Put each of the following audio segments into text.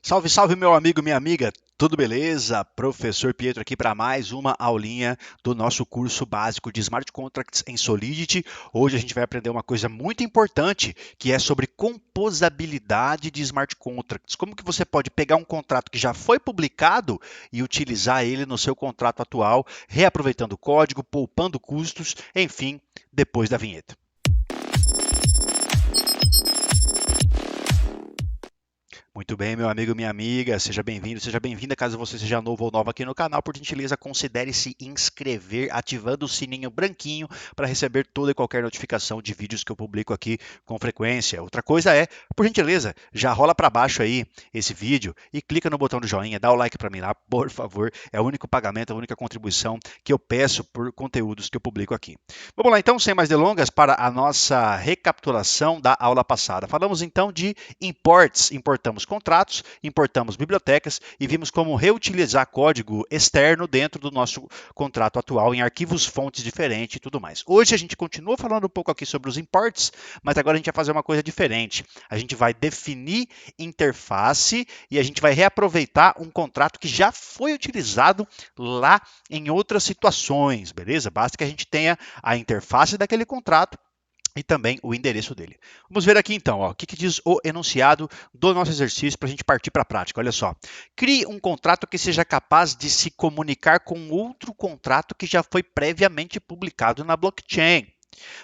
Salve, salve, meu amigo, minha amiga, tudo beleza? Professor Pietro aqui para mais uma aulinha do nosso curso básico de Smart Contracts em Solidity. Hoje a gente vai aprender uma coisa muito importante, que é sobre composabilidade de Smart Contracts. Como que você pode pegar um contrato que já foi publicado e utilizar ele no seu contrato atual, reaproveitando o código, poupando custos, enfim, depois da vinheta. Muito bem, meu amigo, minha amiga, seja bem-vindo, seja bem-vinda. Caso você seja novo ou nova aqui no canal, por gentileza, considere se inscrever, ativando o sininho branquinho para receber toda e qualquer notificação de vídeos que eu publico aqui com frequência. Outra coisa é, por gentileza, já rola para baixo aí esse vídeo e clica no botão do joinha, dá o like para mim lá, por favor. É o único pagamento, a única contribuição que eu peço por conteúdos que eu publico aqui. Vamos lá então, sem mais delongas, para a nossa recapitulação da aula passada. Falamos então de imports, importamos contratos, importamos bibliotecas e vimos como reutilizar código externo dentro do nosso contrato atual em arquivos fontes diferentes e tudo mais. Hoje a gente continua falando um pouco aqui sobre os imports, mas agora a gente vai fazer uma coisa diferente. A gente vai definir interface e a gente vai reaproveitar um contrato que já foi utilizado lá em outras situações, beleza? Basta que a gente tenha a interface daquele contrato e também o endereço dele. Vamos ver aqui então, ó, o que diz o enunciado do nosso exercício para a gente partir para a prática. Olha só, crie um contrato que seja capaz de se comunicar com outro contrato que já foi previamente publicado na blockchain.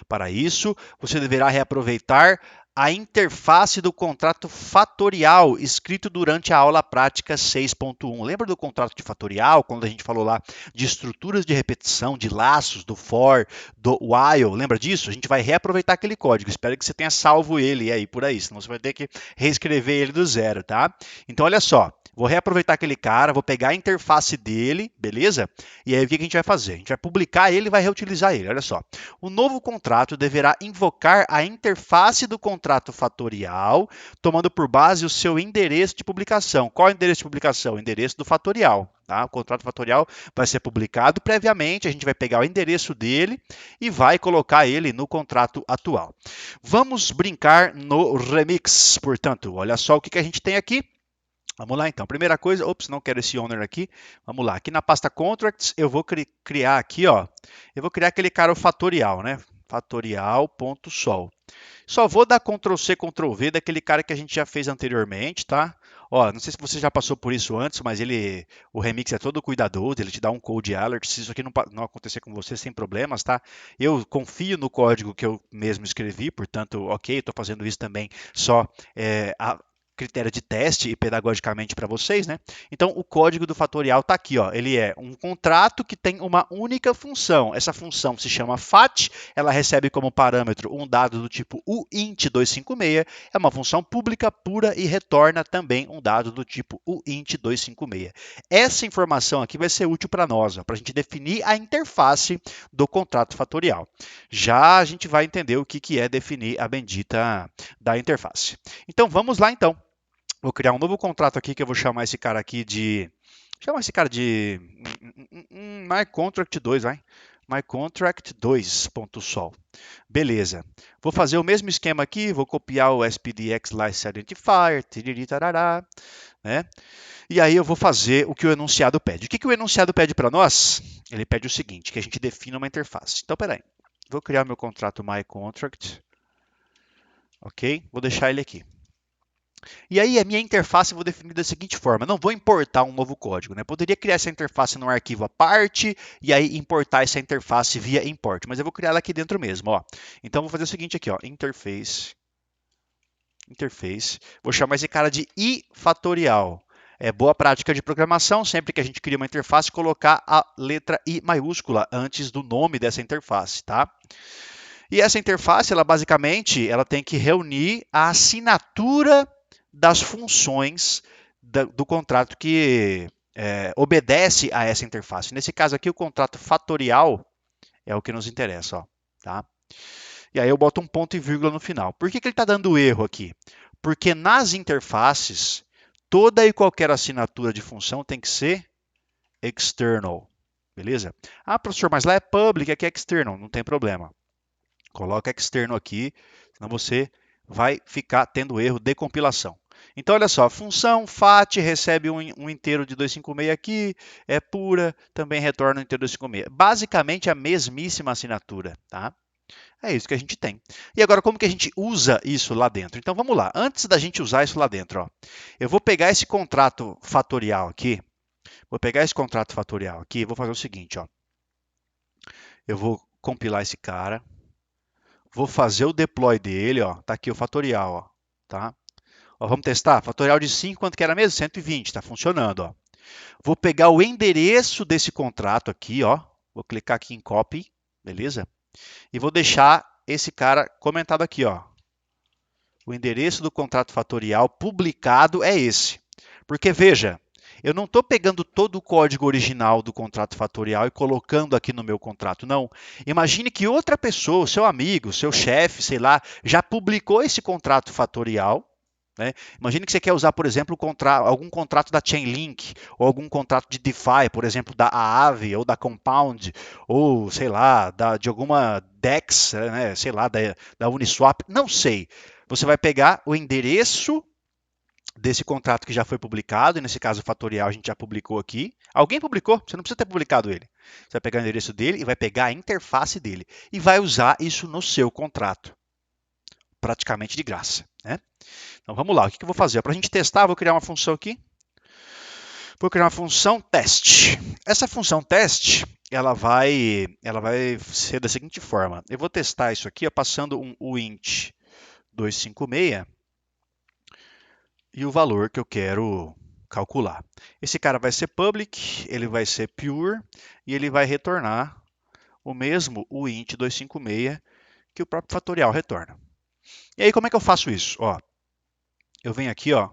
Para isso, você deverá reaproveitar a interface do contrato fatorial escrito durante a aula prática 6.1. Lembra do contrato de fatorial, quando a gente falou lá de estruturas de repetição, de laços, do for, do while? Lembra disso? A gente vai reaproveitar aquele código. Espero que você tenha salvo ele aí por aí, senão você vai ter que reescrever ele do zero, tá? Então, olha só. Vou reaproveitar aquele cara, vou pegar a interface dele, beleza? E aí o que a gente vai fazer? A gente vai publicar ele e vai reutilizar ele. Olha só. O novo contrato deverá invocar a interface do contrato fatorial, tomando por base o seu endereço de publicação. Qual é o endereço de publicação? O endereço do fatorial. Tá? O contrato fatorial vai ser publicado previamente, a gente vai pegar o endereço dele e vai colocar ele no contrato atual. Vamos brincar no remix, portanto, olha só o que a gente tem aqui. Vamos lá então. Primeira coisa, ops, não quero esse owner aqui. Vamos lá. Aqui na pasta contracts, eu vou criar aqui, ó. Eu vou criar aquele cara o fatorial, né? Fatorial.sol. Só vou dar Ctrl C, Ctrl V daquele cara que a gente já fez anteriormente, tá? Ó, não sei se você já passou por isso antes, mas o Remix é todo cuidadoso, ele te dá um code alert. Se isso aqui não acontecer com você, sem problemas, tá? Eu confio no código que eu mesmo escrevi, portanto, ok, estou fazendo isso também só a critério de teste e pedagogicamente para vocês, né? Então, o código do fatorial está aqui, ó. Ele é um contrato que tem uma única função. Essa função se chama FAT, ela recebe como parâmetro um dado do tipo uint256, é uma função pública pura e retorna também um dado do tipo uint256. Essa informação aqui vai ser útil para nós, para a gente definir a interface do contrato fatorial. Já a gente vai entender o que é definir a bendita da interface. Então, vamos lá então. Vou criar um novo contrato aqui que eu vou chamar esse cara aqui de. Chamar esse cara de MyContract2, vai. MyContract2.sol. Beleza. Vou fazer o mesmo esquema aqui, vou copiar o SPDX License Identifier, tiriri, tarará, né? E aí eu vou fazer o que o enunciado pede. O que o enunciado pede para nós? Ele pede o seguinte, que a gente defina uma interface. Então, peraí. Vou criar meu contrato MyContract. Ok? Vou deixar ele aqui. E aí a minha interface eu vou definir da seguinte forma, não vou importar um novo código, né? Poderia criar essa interface num arquivo à parte e aí importar essa interface via import, mas eu vou criar ela aqui dentro mesmo, ó. Então vou fazer o seguinte aqui, ó, interface, vou chamar esse cara de i fatorial. É boa prática de programação, sempre que a gente cria uma interface, colocar a letra I maiúscula antes do nome dessa interface, tá? E essa interface, ela basicamente, ela tem que reunir a assinatura das funções do contrato que obedece a essa interface. Nesse caso aqui, o contrato fatorial é o que nos interessa, ó, tá? E aí eu boto um ponto e vírgula no final. Por que ele está dando erro aqui? Porque nas interfaces, toda e qualquer assinatura de função tem que ser external, beleza? Ah, professor, mas lá é public, aqui é external, não tem problema. Coloca externo aqui, senão você vai ficar tendo erro de compilação. Então, olha só, função fat recebe um inteiro de 256 aqui, é pura, também retorna um inteiro de 256. Basicamente a mesmíssima assinatura, tá? É isso que a gente tem. E agora, como que a gente usa isso lá dentro? Então, vamos lá. Antes da gente usar isso lá dentro, ó, eu vou pegar esse contrato fatorial aqui, vou fazer o seguinte, ó. Eu vou compilar esse cara, vou fazer o deploy dele, ó, tá aqui o fatorial, ó, tá? Ó, vamos testar? Fatorial de 5, quanto que era mesmo? 120, está funcionando. Ó. Vou pegar o endereço desse contrato aqui, ó. Vou clicar aqui em copy, beleza? E vou deixar esse cara comentado aqui, ó. O endereço do contrato fatorial publicado é esse. Porque, veja, eu não estou pegando todo o código original do contrato fatorial e colocando aqui no meu contrato, não. Imagine que outra pessoa, seu amigo, seu chefe, sei lá, já publicou esse contrato fatorial. Né? Imagine que você quer usar, por exemplo, algum contrato da Chainlink, ou algum contrato de DeFi, por exemplo, da Aave, ou da Compound, ou, sei lá, de alguma DEX, né? Sei lá, da Uniswap, não sei. Você vai pegar o endereço desse contrato que já foi publicado, e nesse caso o fatorial a gente já publicou aqui. Alguém publicou, você não precisa ter publicado ele. Você vai pegar o endereço dele e vai pegar a interface dele e vai usar isso no seu contrato, praticamente de graça. Né? Então vamos lá, o que eu vou fazer? Para a gente testar, eu vou criar uma função aqui. Vou criar uma função teste. Essa função teste, ela vai ser da seguinte forma. Eu vou testar isso aqui passando um uint 256 e o valor que eu quero calcular. Esse cara vai ser public, ele vai ser pure e ele vai retornar o mesmo uint 256 que o próprio fatorial retorna. E aí como é que eu faço isso? Ó, eu venho aqui, ó,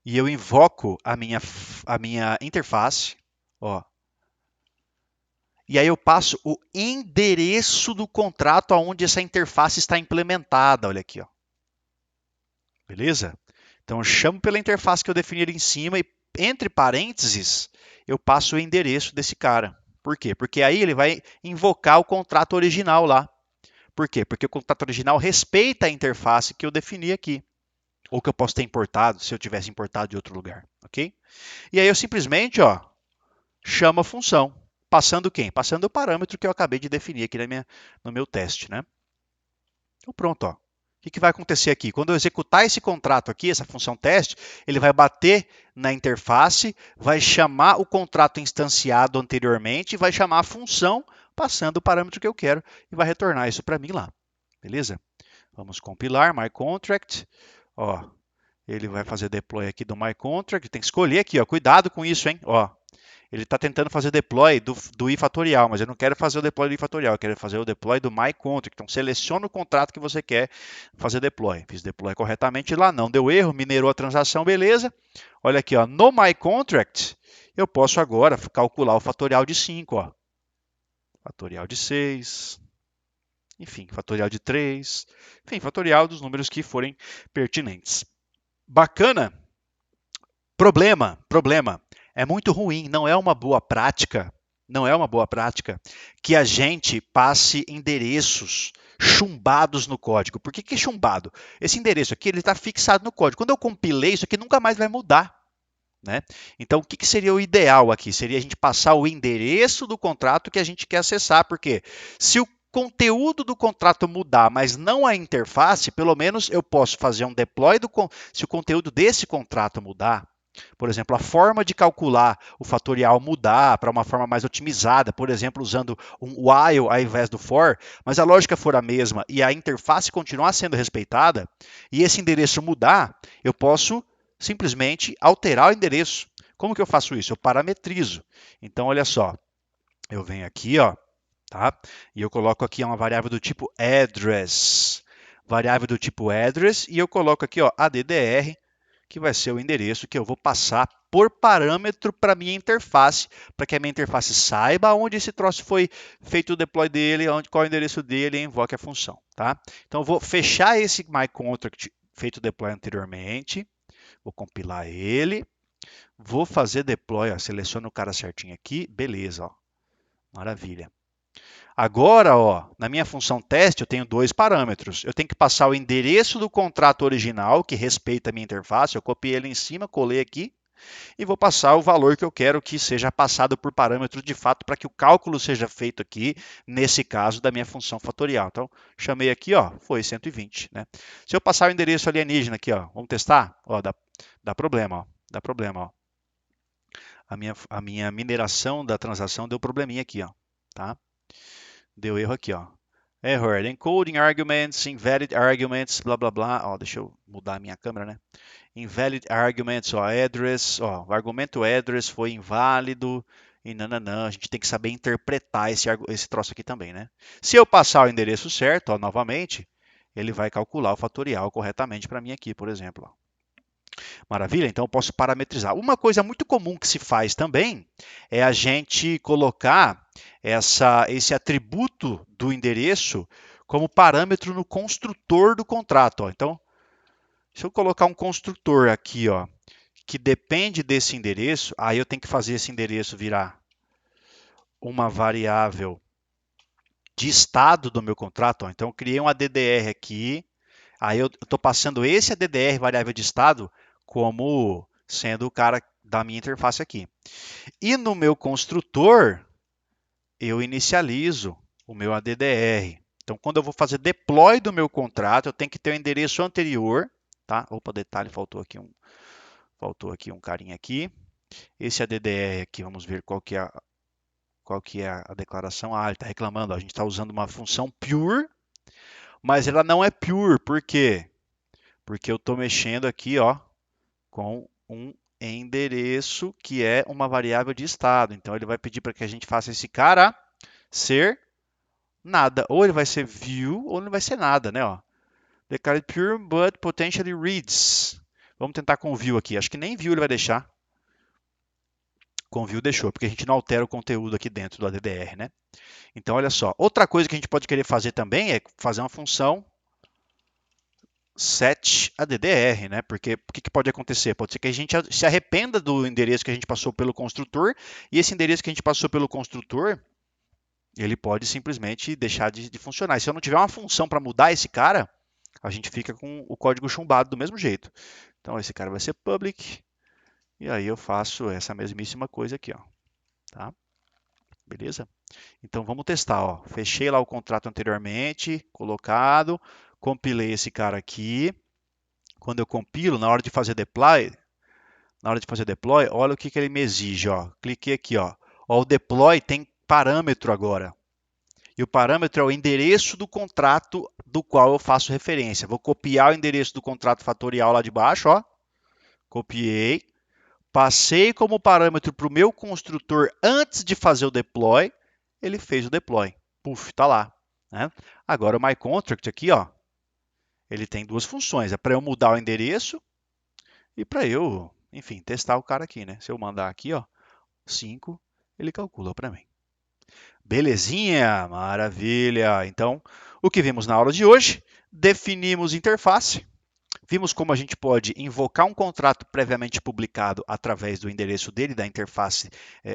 e eu invoco a minha interface, ó, e aí eu passo o endereço do contrato aonde essa interface está implementada, olha aqui, ó. Beleza? Então eu chamo pela interface que eu defini ali em cima e entre parênteses eu passo o endereço desse cara. Por quê? Porque aí ele vai invocar o contrato original lá. Por quê? Porque o contrato original respeita a interface que eu defini aqui. Ou que eu posso ter importado, se eu tivesse importado de outro lugar, ok? E aí eu simplesmente, ó, chamo a função. Passando quem? Passando o parâmetro que eu acabei de definir aqui no meu teste, né? Então pronto, ó. O que vai acontecer aqui? Quando eu executar esse contrato aqui, essa função teste, ele vai bater na interface, vai chamar o contrato instanciado anteriormente, vai chamar a função passando o parâmetro que eu quero e vai retornar isso para mim lá. Beleza? Vamos compilar myContract. Ó, ele vai fazer deploy aqui do myContract. Tem que escolher aqui, ó. Cuidado com isso, hein? Ó, ele está tentando fazer deploy do iFatorial, mas eu não quero fazer o deploy do iFatorial, eu quero fazer o deploy do myContract. Então, seleciona o contrato que você quer fazer deploy. Fiz deploy corretamente lá, não deu erro, minerou a transação, beleza. Olha aqui, ó, no myContract, eu posso agora calcular o fatorial de 5, ó. Fatorial de 6, enfim, fatorial de 3, enfim, fatorial dos números que forem pertinentes. Bacana? Problema. É muito ruim, não é uma boa prática, que a gente passe endereços chumbados no código. Por que chumbado? Esse endereço aqui ele está fixado no código. Quando eu compilei, isso aqui nunca mais vai mudar. Né? Então, o que seria o ideal aqui? Seria a gente passar o endereço do contrato que a gente quer acessar, porque se o conteúdo do contrato mudar, mas não a interface, pelo menos eu posso fazer um deploy se o conteúdo desse contrato mudar. Por exemplo, a forma de calcular o fatorial mudar para uma forma mais otimizada, por exemplo, usando um while ao invés do for, mas a lógica for a mesma e a interface continuar sendo respeitada, e esse endereço mudar, eu posso simplesmente alterar o endereço. Como que eu faço isso? Eu parametrizo. Então, olha só, eu venho aqui, ó, tá? E eu coloco aqui uma variável do tipo address. Variável do tipo address, e eu coloco aqui, ó, addr, que vai ser o endereço que eu vou passar por parâmetro para minha interface, para que a minha interface saiba onde esse troço foi feito o deploy dele, qual é o endereço dele e invoque a função. Tá? Então, eu vou fechar esse myContract feito o deploy anteriormente, vou compilar ele, vou fazer deploy, ó, seleciono o cara certinho aqui, beleza, ó, maravilha. Agora, ó, na minha função teste, eu tenho dois parâmetros. Eu tenho que passar o endereço do contrato original, que respeita a minha interface. Eu copiei ele em cima, colei aqui e vou passar o valor que eu quero que seja passado por parâmetro de fato para que o cálculo seja feito aqui, nesse caso da minha função fatorial. Então, chamei aqui, ó, foi 120, né? Se eu passar o endereço alienígena aqui, ó, vamos testar? Ó, dá problema, ó, dá problema, ó. A minha mineração da transação deu probleminha aqui, ó, tá? Deu erro aqui, ó. Error, encoding arguments, invalid arguments, blá blá blá. Ó, deixa eu mudar a minha câmera, né? Invalid arguments, ó, address, ó, o argumento address foi inválido e nananã. A gente tem que saber interpretar esse troço aqui também, né? Se eu passar o endereço certo, ó, novamente, ele vai calcular o fatorial corretamente para mim aqui, por exemplo. Ó. Maravilha? Então eu posso parametrizar. Uma coisa muito comum que se faz também é a gente colocar esse atributo do endereço como parâmetro no construtor do contrato. Ó. Então, se eu colocar um construtor aqui, ó, que depende desse endereço, aí eu tenho que fazer esse endereço virar uma variável de estado do meu contrato. Ó. Então, eu criei um ADDR aqui, aí eu estou passando esse ADDR, variável de estado, como sendo o cara da minha interface aqui. E no meu construtor, eu inicializo o meu ADDR. Então, quando eu vou fazer deploy do meu contrato, eu tenho que ter o endereço anterior. Tá? Opa, detalhe, faltou aqui um carinha aqui. Esse ADDR aqui, vamos ver qual que é a declaração. Ah, ele está reclamando. A gente está usando uma função pure, mas ela não é pure. Por quê? Porque eu estou mexendo aqui, ó, com um endereço que é uma variável de estado. Então ele vai pedir para que a gente faça esse cara ser nada. Ou ele vai ser view ou ele vai ser nada, né? Ó. Declared pure but potentially reads. Vamos tentar com o view aqui. Acho que nem view ele vai deixar. Com view deixou, porque a gente não altera o conteúdo aqui dentro do ADDR, né? Então olha só. Outra coisa que a gente pode querer fazer também é fazer uma função set ADDR, né? Porque o que pode acontecer? Pode ser que a gente se arrependa do endereço que a gente passou pelo construtor e esse endereço que a gente passou pelo construtor, ele pode simplesmente deixar de funcionar. E se eu não tiver uma função para mudar esse cara, a gente fica com o código chumbado do mesmo jeito. Então esse cara vai ser public e aí eu faço essa mesmíssima coisa aqui, ó. Tá? Beleza? Então vamos testar, ó. Fechei lá o contrato anteriormente, colocado, compilei esse cara aqui. Quando eu compilo, na hora de fazer deploy, olha o que ele me exige, ó. Cliquei aqui, ó. O deploy tem parâmetro agora. E o parâmetro é o endereço do contrato do qual eu faço referência. Vou copiar o endereço do contrato fatorial lá de baixo, ó. Copiei. Passei como parâmetro para o meu construtor antes de fazer o deploy. Ele fez o deploy. Puf, tá lá. Né? Agora o myContract aqui, ó. Ele tem duas funções. É para eu mudar o endereço e para eu, enfim, testar o cara aqui, né? Se eu mandar aqui, ó, 5, ele calcula para mim. Belezinha, maravilha. Então, o que vimos na aula de hoje? Definimos interface. Vimos como a gente pode invocar um contrato previamente publicado através do endereço dele, da interface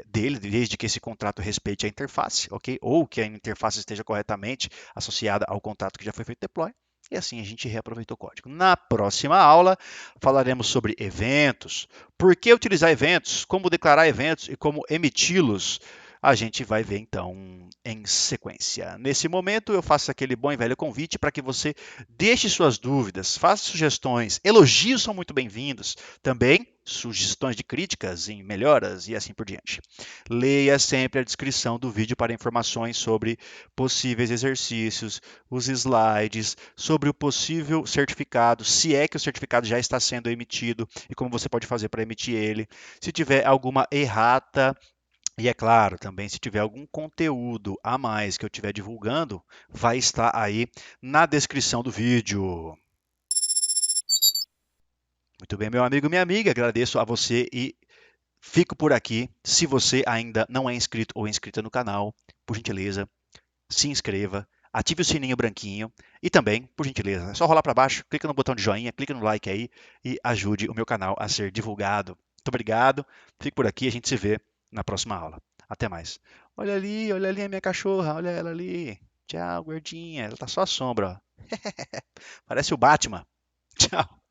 dele, desde que esse contrato respeite a interface, ok? Ou que a interface esteja corretamente associada ao contrato que já foi feito deploy. E assim a gente reaproveitou o código. Na próxima aula, falaremos sobre eventos, por que utilizar eventos, como declarar eventos e como emiti-los. A gente vai ver então em sequência. Nesse momento, eu faço aquele bom e velho convite para que você deixe suas dúvidas, faça sugestões, elogios são muito bem-vindos. Também sugestões de críticas em melhoras e assim por diante. Leia sempre a descrição do vídeo para informações sobre possíveis exercícios, os slides, sobre o possível certificado, se é que o certificado já está sendo emitido e como você pode fazer para emitir ele. Se tiver alguma errata, e é claro, também se tiver algum conteúdo a mais que eu estiver divulgando, vai estar aí na descrição do vídeo. Muito bem, meu amigo, minha amiga, agradeço a você e fico por aqui. Se você ainda não é inscrito ou inscrita no canal, por gentileza, se inscreva, ative o sininho branquinho e também, por gentileza, é só rolar para baixo, clica no botão de joinha, clica no like aí e ajude o meu canal a ser divulgado. Muito obrigado, fico por aqui, a gente se vê na próxima aula. Até mais. Olha ali a minha cachorra, olha ela ali. Tchau, gordinha. Ela tá só a sombra, ó. Parece o Batman. Tchau.